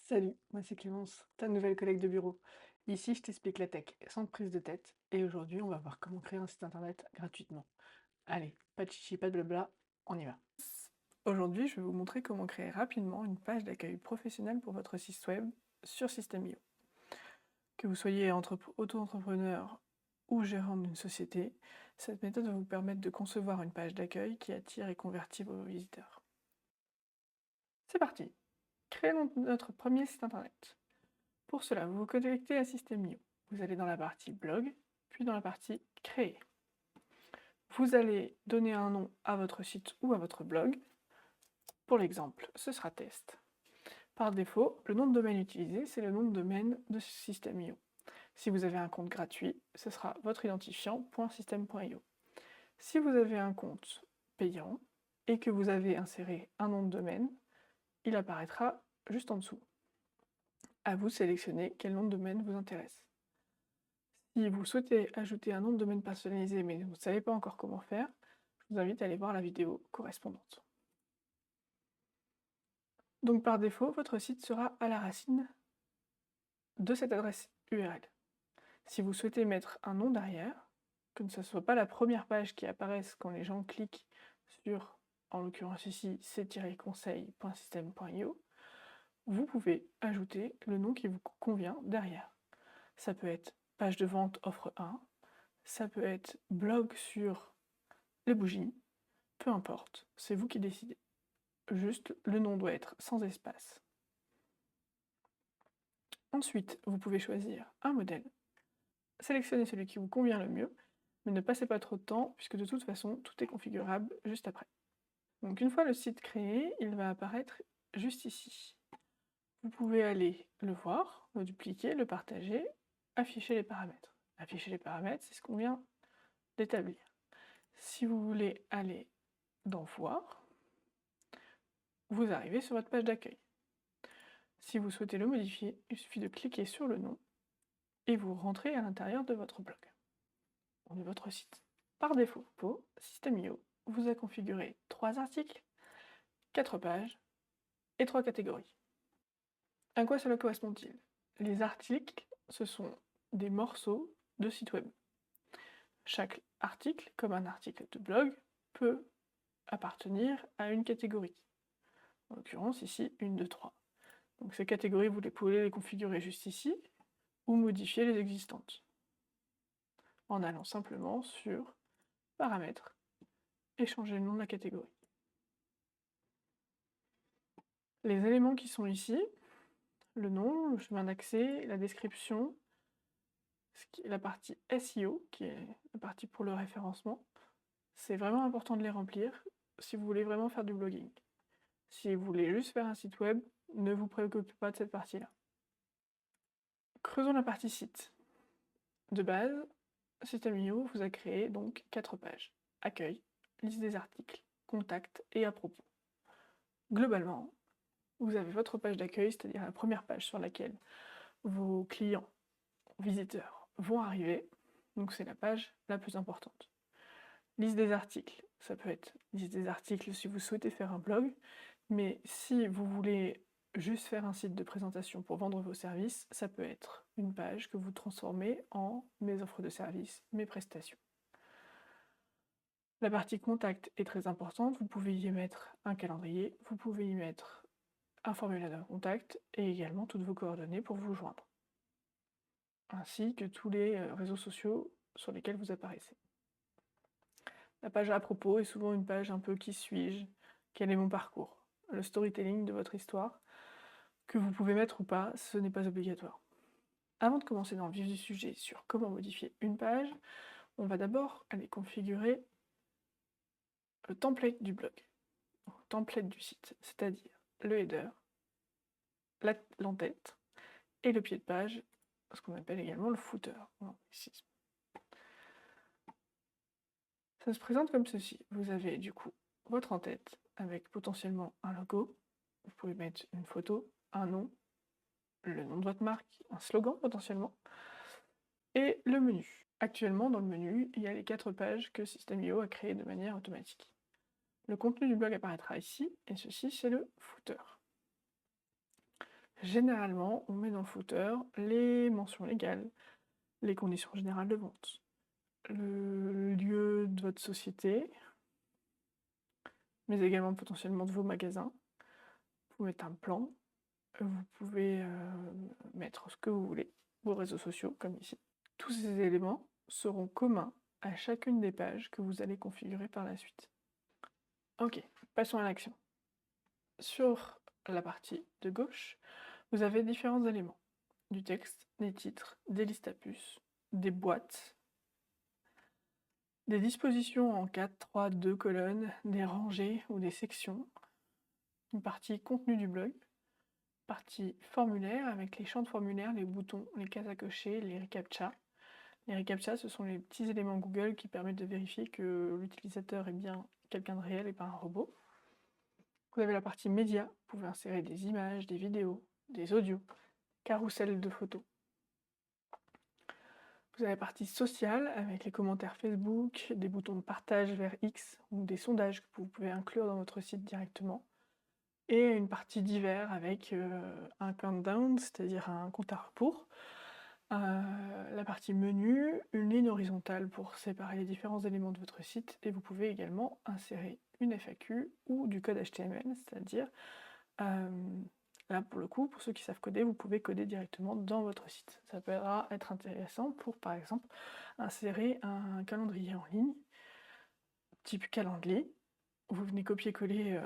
Salut, moi c'est Clémence, ta nouvelle collègue de bureau. Ici, je t'explique la tech sans prise de tête, et aujourd'hui, on va voir comment créer un site internet gratuitement. Allez, pas de chichi, pas de blabla, on y va. Aujourd'hui, je vais vous montrer comment créer rapidement une page d'accueil professionnelle pour votre site web sur System.io. Que vous soyez auto-entrepreneur ou gérant d'une société, cette méthode va vous permettre de concevoir une page d'accueil qui attire et convertit vos visiteurs. C'est parti! Créons notre premier site internet. Pour cela, vous vous connectez à System.io. Vous allez dans la partie blog, puis dans la partie créer. Vous allez donner un nom à votre site ou à votre blog. Pour l'exemple, ce sera test. Par défaut, le nom de domaine utilisé, c'est le nom de domaine de System.io. Si vous avez un compte gratuit, ce sera votre identifiant .system.io. Si vous avez un compte payant et que vous avez inséré un nom de domaine, il apparaîtra juste en dessous. À vous de sélectionner quel nom de domaine vous intéresse. Si vous souhaitez ajouter un nom de domaine personnalisé mais vous ne savez pas encore comment faire, je vous invite à aller voir la vidéo correspondante. Donc par défaut, votre site sera à la racine de cette adresse URL. Si vous souhaitez mettre un nom derrière, que ce ne soit pas la première page qui apparaisse quand les gens cliquent sur, en l'occurrence ici, c-conseil.system.io, vous pouvez ajouter le nom qui vous convient derrière. Ça peut être page de vente offre 1, ça peut être blog sur les bougies, peu importe, c'est vous qui décidez. Juste, le nom doit être sans espace. Ensuite, vous pouvez choisir un modèle. Sélectionnez celui qui vous convient le mieux, mais ne passez pas trop de temps, puisque de toute façon, tout est configurable juste après. Donc une fois le site créé, il va apparaître juste ici. Vous pouvez aller le voir, le dupliquer, le partager, afficher les paramètres. Afficher les paramètres, c'est ce qu'on vient d'établir. Si vous voulez aller dans Voir, vous arrivez sur votre page d'accueil. Si vous souhaitez le modifier, il suffit de cliquer sur le nom et vous rentrez à l'intérieur de votre blog, de votre site. Par défaut, System.io vous a configuré 3 articles, 4 pages et 3 catégories. À quoi cela correspond-il? Les articles, ce sont des morceaux de site web. Chaque article, comme un article de blog, peut appartenir à une catégorie. En l'occurrence, ici, une de 3. Donc ces catégories, vous pouvez les configurer juste ici, ou modifier les existantes, en allant simplement sur Paramètres et changer le nom de la catégorie. Les éléments qui sont ici, le nom, le chemin d'accès, la description, la partie SEO, qui est la partie pour le référencement, c'est vraiment important de les remplir si vous voulez vraiment faire du blogging. Si vous voulez juste faire un site web, ne vous préoccupez pas de cette partie-là. Creusons la partie site. De base, System.io vous a créé donc 4 pages. Accueil, liste des articles, contact et à propos. Globalement, vous avez votre page d'accueil, c'est-à-dire la première page sur laquelle vos clients, visiteurs vont arriver. Donc c'est la page la plus importante. Liste des articles, ça peut être liste des articles si vous souhaitez faire un blog, mais si vous voulez juste faire un site de présentation pour vendre vos services, ça peut être une page que vous transformez en mes offres de services, mes prestations. La partie contact est très importante, vous pouvez y mettre un calendrier, vous pouvez y mettre un formulaire de contact et également toutes vos coordonnées pour vous joindre, ainsi que tous les réseaux sociaux sur lesquels vous apparaissez. La page à propos est souvent une page un peu qui suis-je, quel est mon parcours, le storytelling de votre histoire, que vous pouvez mettre ou pas, ce n'est pas obligatoire. Avant de commencer dans le vif du sujet sur comment modifier une page, on va d'abord aller configurer le template du blog, le template du site, c'est-à-dire le header, l'entête et le pied de page, ce qu'on appelle également le footer. Ça se présente comme ceci. Vous avez du coup votre en-tête avec potentiellement un logo. Vous pouvez mettre une photo, un nom, le nom de votre marque, un slogan potentiellement, et le menu. Actuellement, dans le menu, il y a les 4 pages que System.io a créées de manière automatique. Le contenu du blog apparaîtra ici, et ceci c'est le footer. Généralement, on met dans le footer les mentions légales, les conditions générales de vente, le lieu de votre société, mais également potentiellement de vos magasins. Vous pouvez mettre un plan, vous pouvez mettre ce que vous voulez, vos réseaux sociaux comme ici. Tous ces éléments seront communs à chacune des pages que vous allez configurer par la suite. Ok, passons à l'action. Sur la partie de gauche, vous avez différents éléments. Du texte, des titres, des listes à puces, des boîtes, des dispositions en 4, 3, 2 colonnes, des rangées ou des sections, une partie contenu du blog, partie formulaire avec les champs de formulaire, les boutons, les cases à cocher, les reCAPTCHA. Les reCAPTCHA, ce sont les petits éléments Google qui permettent de vérifier que l'utilisateur est bien quelqu'un de réel et pas un robot. Vous avez la partie média, vous pouvez insérer des images, des vidéos, des audios, carousel de photos. Vous avez la partie sociale avec les commentaires Facebook, des boutons de partage vers X ou des sondages que vous pouvez inclure dans votre site directement. Et une partie divers avec un countdown, c'est-à-dire un compte à rebours. La partie menu, une ligne horizontale pour séparer les différents éléments de votre site. Et vous pouvez également insérer une FAQ ou du code HTML, c'est-à-dire là, pour le coup, pour ceux qui savent coder, vous pouvez coder directement dans votre site. Ça peut être intéressant pour, par exemple, insérer un calendrier en ligne, type calendrier. Vous venez copier-coller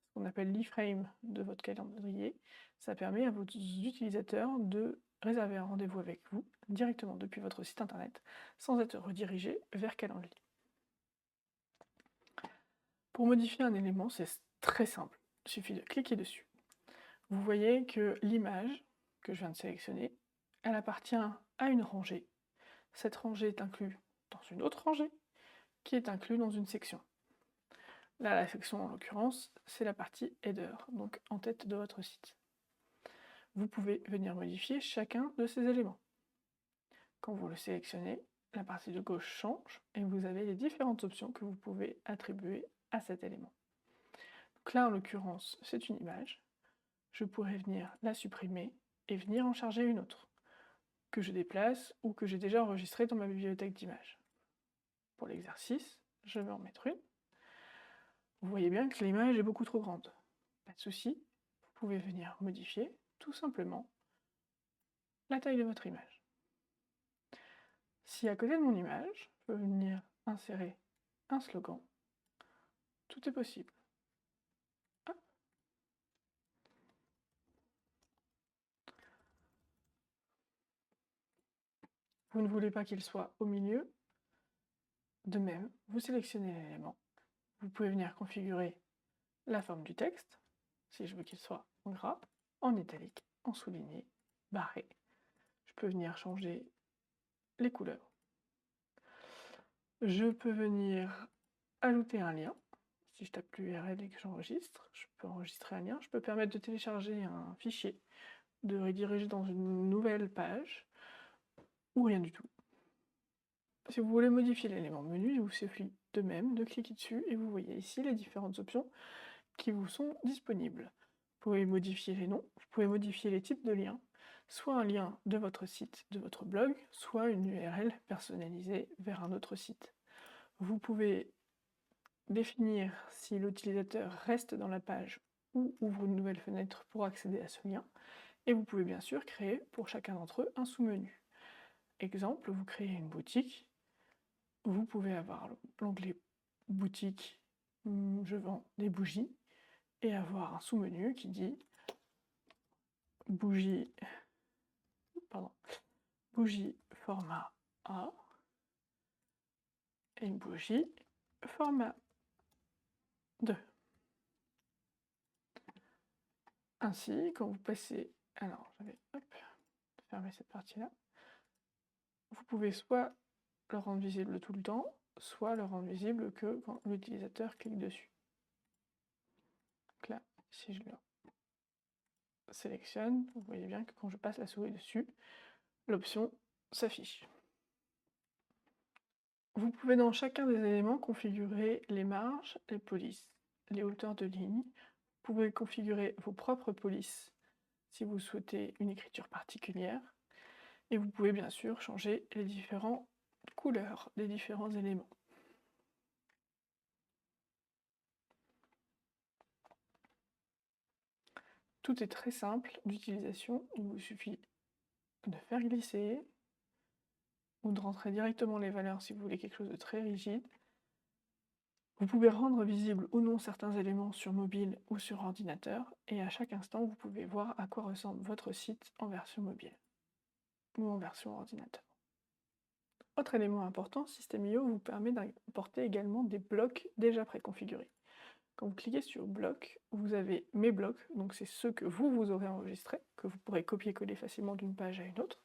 ce qu'on appelle l'iframe de votre calendrier. Ça permet à vos utilisateurs de réserver un rendez-vous avec vous directement depuis votre site internet, sans être redirigé vers calendrier. Pour modifier un élément, c'est très simple. Il suffit de cliquer dessus. Vous voyez que l'image que je viens de sélectionner, elle appartient à une rangée. Cette rangée est inclue dans une autre rangée, qui est inclue dans une section. Là, la section, en l'occurrence, c'est la partie header, donc en tête de votre site. Vous pouvez venir modifier chacun de ces éléments. Quand vous le sélectionnez, la partie de gauche change et vous avez les différentes options que vous pouvez attribuer à cet élément. Donc là, en l'occurrence, c'est une image. Je pourrais venir la supprimer et venir en charger une autre, que je déplace ou que j'ai déjà enregistrée dans ma bibliothèque d'images. Pour l'exercice, je vais en mettre une. Vous voyez bien que l'image est beaucoup trop grande. Pas de souci, vous pouvez venir modifier tout simplement la taille de votre image. Si à côté de mon image, je peux venir insérer un slogan, tout est possible. Hop. Vous ne voulez pas qu'il soit au milieu. De même, vous sélectionnez l'élément. Vous pouvez venir configurer la forme du texte, si je veux qu'il soit en gras, en italique, en souligné, barré. Je peux venir changer les couleurs. Je peux venir ajouter un lien. Si je tape l'URL et que j'enregistre, je peux enregistrer un lien. Je peux permettre de télécharger un fichier, de rediriger dans une nouvelle page, ou rien du tout. Si vous voulez modifier l'élément menu, il vous suffit de même de cliquer dessus et vous voyez ici les différentes options qui vous sont disponibles. Vous pouvez modifier les noms, vous pouvez modifier les types de liens, soit un lien de votre site, de votre blog, soit une URL personnalisée vers un autre site. Vous pouvez définir si l'utilisateur reste dans la page ou ouvre une nouvelle fenêtre pour accéder à ce lien, et vous pouvez bien sûr créer pour chacun d'entre eux un sous-menu. Exemple, vous créez une boutique, vous pouvez avoir l'onglet boutique, je vends des bougies, et avoir un sous-menu qui dit bougie format A et une bougie format 2. Ainsi, quand vous passez, alors je vais fermer cette partie-là, vous pouvez soit le rendre visible tout le temps, soit le rendre visible que quand l'utilisateur clique dessus. Donc là, si je le sélectionne, vous voyez bien que quand je passe la souris dessus, l'option s'affiche. Vous pouvez dans chacun des éléments configurer les marges, les polices, les hauteurs de ligne. Vous pouvez configurer vos propres polices si vous souhaitez une écriture particulière. Et vous pouvez bien sûr changer les différentes couleurs des différents éléments. Tout est très simple d'utilisation, il vous suffit de faire glisser ou de rentrer directement les valeurs si vous voulez quelque chose de très rigide. Vous pouvez rendre visibles ou non certains éléments sur mobile ou sur ordinateur, et à chaque instant vous pouvez voir à quoi ressemble votre site en version mobile ou en version ordinateur. Autre élément important, System.io vous permet d'importer également des blocs déjà préconfigurés. Quand vous cliquez sur bloc, vous avez mes blocs, donc c'est ceux que vous aurez enregistrés, que vous pourrez copier-coller facilement d'une page à une autre.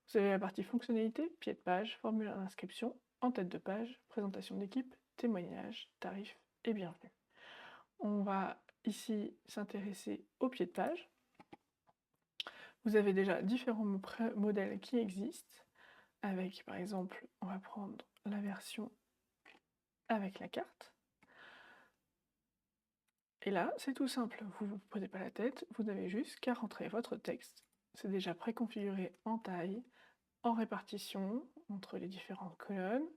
Vous avez la partie fonctionnalité, pied de page, formulaire d'inscription, en tête de page, présentation d'équipe, témoignage, tarif et bienvenue. On va ici s'intéresser au pied de page. Vous avez déjà différents modèles qui existent, avec par exemple, on va prendre la version avec la carte. Et là, c'est tout simple, vous ne vous prenez pas la tête, vous n'avez juste qu'à rentrer votre texte. C'est déjà préconfiguré en taille, en répartition entre les différentes colonnes.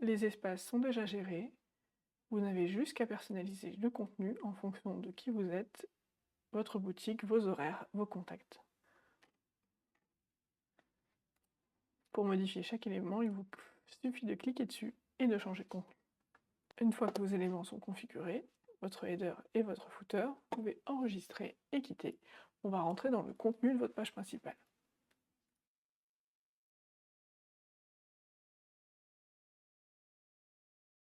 Les espaces sont déjà gérés. Vous n'avez juste qu'à personnaliser le contenu en fonction de qui vous êtes, votre boutique, vos horaires, vos contacts. Pour modifier chaque élément, il vous suffit de cliquer dessus et de changer de contenu. Une fois que vos éléments sont configurés, votre header et votre footer, vous pouvez enregistrer et quitter. On va rentrer dans le contenu de votre page principale.